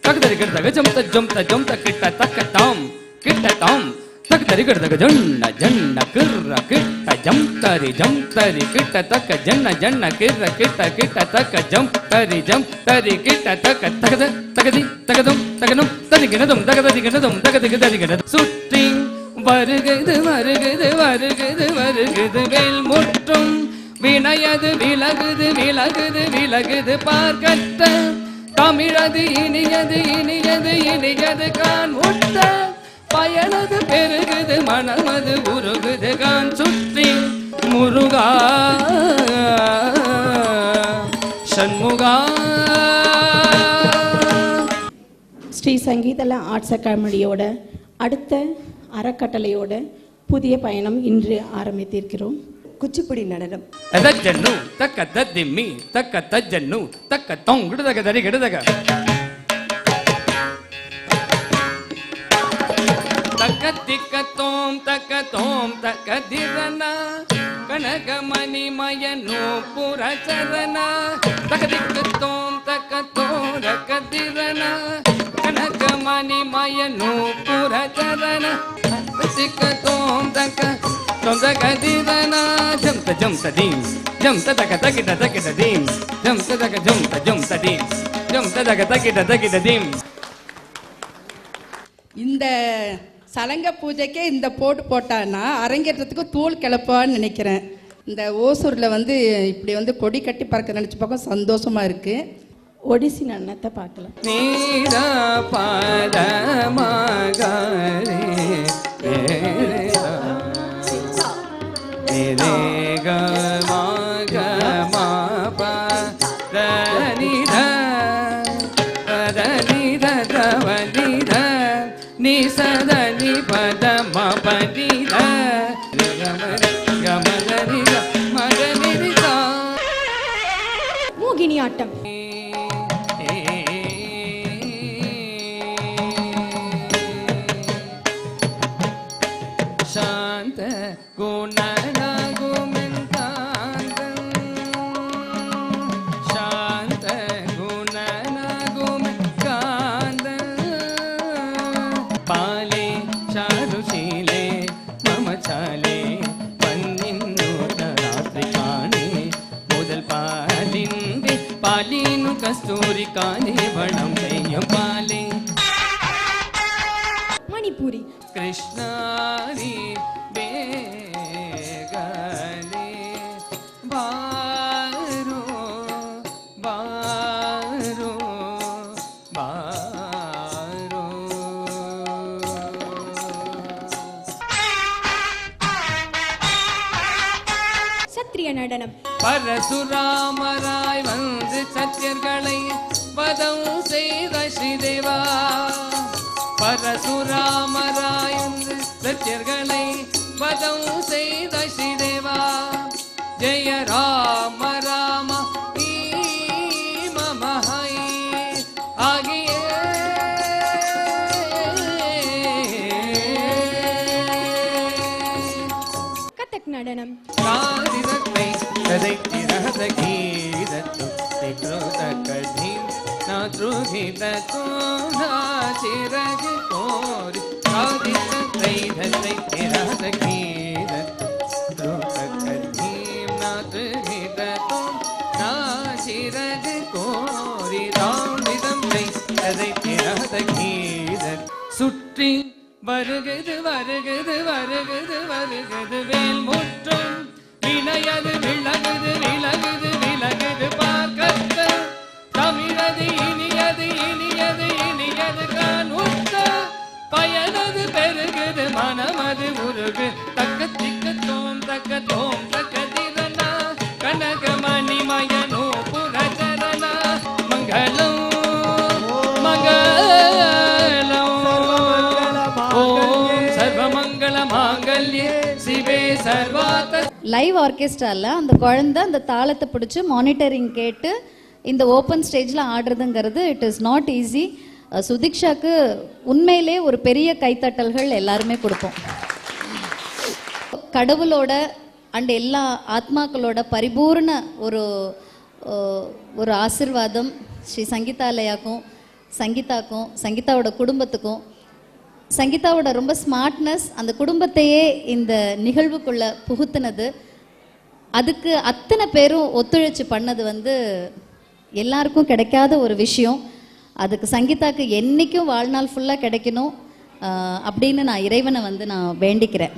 தகதரி கிடதக ஜம்த ஜம்த ஜம்த கிட்ட தக்க தாம் கிட்ட தாம் தகதரி கிடதக ஜன்ன ஜன்ன கிர்ர கிட்ட ஜம்தரி ஜம்தரி கிட்ட தக்க ஜன்ன ஜன்ன கிர்ர கிட்ட கிட்ட தக்க ஜம்தரி ஜம்தரி கிட்ட தக்க தகத தகதி தகதும் தகனும் ததிகினதும் தகததிகினதும் தகதிகததிகினது சுற்றி வருகுது வருகுது வருகுது வருகுது வேல் முற்றும் வினையது விலகுது விலகுது விலகுது பார்க்கத்த தமிழது இனியது இனியது இனியது கான் முட்ட பயனது பெருகுது மனமது உருகுது கான் சுற்றி முருகா சண்முகா. ஸ்ரீ சங்கீதல ஆர்ட்ஸ் அகாடமியோட அடுத்த அறக்கட்டளையோட புதிய பயணம் இன்று ஆரம்பித்திருக்கிறோம். குச்சிப்புடி நடனம். தஜ்ஜன்னு தக்க தத்திம்மி தக்க தஜ்ஜன்னு தக்க தொங் கிடதக தரி கிடதக தக்க திக்க தோம் தக்க திரன கனகமணி மயனோ புரச்சரன தக்க திக்க தோம் தக்க திரன கனகமணி மயனோ புரச்சரன திக்க தோம் தக்க கதிரனா ஜம்த ஜம்த தீம் ஜம்த தக தகிட தகிட தீம் ஜம்த தக ஜம்த ஜம்த தீம் ஜம்த தக தகிட தகிட தீம். இந்த சலங்க பூஜைக்கே இந்த போட்டான்னா அரங்கேற்றத்துக்கு தூள் கிளப்பான்னு நினைக்கிறேன். இந்த ஓசூரில் இப்படி கொடி கட்டி பறக்க நினச்சி பார்க்க சந்தோஷமாக இருக்குது. ஒடிசி நடனத்தை பார்க்கலாம். நீரா பாதமகரே ரே க ம க ம ப த நி த த நி த த வ நி த நி ச த நி ப த ம ப நி த க ம த நி த ம த நி த. மோகினி ஆட்டம். சாந்த குண பாலினு கஸ்தூரி காணி வனம் செய்யும் பாலே மணிப்பூரி கிருஷ்ணாரி பேகலே பாரோ பாரோ பாரோ. சத்திரிய நடனம். பரசுராமராய் வந்து சத்தியர்களை வதம் செய்த ஸ்ரீதேவா. பரசுராமராய் வந்து சத்தியர்களை வதம் செய்த ஸ்ரீதேவா. ஜெய ராம ராம மமஹை ஆகிய கதக் நடனம். சுற்றி வருகுது வருகுது வருகுது வருகுது வேல் முற்றும் வினையது விலகுது விலகுது விலகுது பார்க்கத்த தமிழது இனியது இனியது இனியது கான் உத்த பயனது பெருகுது மனமது உருகு தக்க திக்க தோம் தக்க திரனா கனகமணி மயனோ புரச்சரனா மங்களம் மங்களம் ஓம் சர்வமங்கள மாங்கல்யே சிவே சர்வார்த்த. லைவ் ஆர்கெஸ்ட்ராவில் அந்த குழந்தை அந்த தாளத்தை பிடிச்சி மானிட்டரிங் கேட்டு இந்த ஓப்பன் ஸ்டேஜில் ஆடுறதுங்கிறது இட் இஸ் நாட் ஈஸி. சுதிக்ஷாக்கு உண்மையிலே ஒரு பெரிய கைத்தட்டல்கள் எல்லாருமே கொடுப்போம். கடவுளோட அண்ட் எல்லா ஆத்மாக்களோட பரிபூர்ண ஒரு ஆசிர்வாதம் ஸ்ரீ சங்கீதாலயாக்கும் சங்கீதாக்கும் சங்கீதாவோட குடும்பத்துக்கும் சங்கீதாவோட ரொம்ப ஸ்மார்ட்னஸ் அந்த குடும்பத்தையே இந்த நிகழ்வுக்குள்ள புகுத்துனது, அதுக்கு அத்தனை பேரும் ஒத்துழைச்சு பண்ணது வந்து எல்லாருக்கும் கிடைக்காத ஒரு விஷயம். அதுக்கு சங்கீதாக்கு என்றைக்கும் வாழ்நாள் ஃபுல்லாக கிடைக்கணும் அப்படின்னு நான் இறைவனை வந்து நான் வேண்டிக்கிறேன்.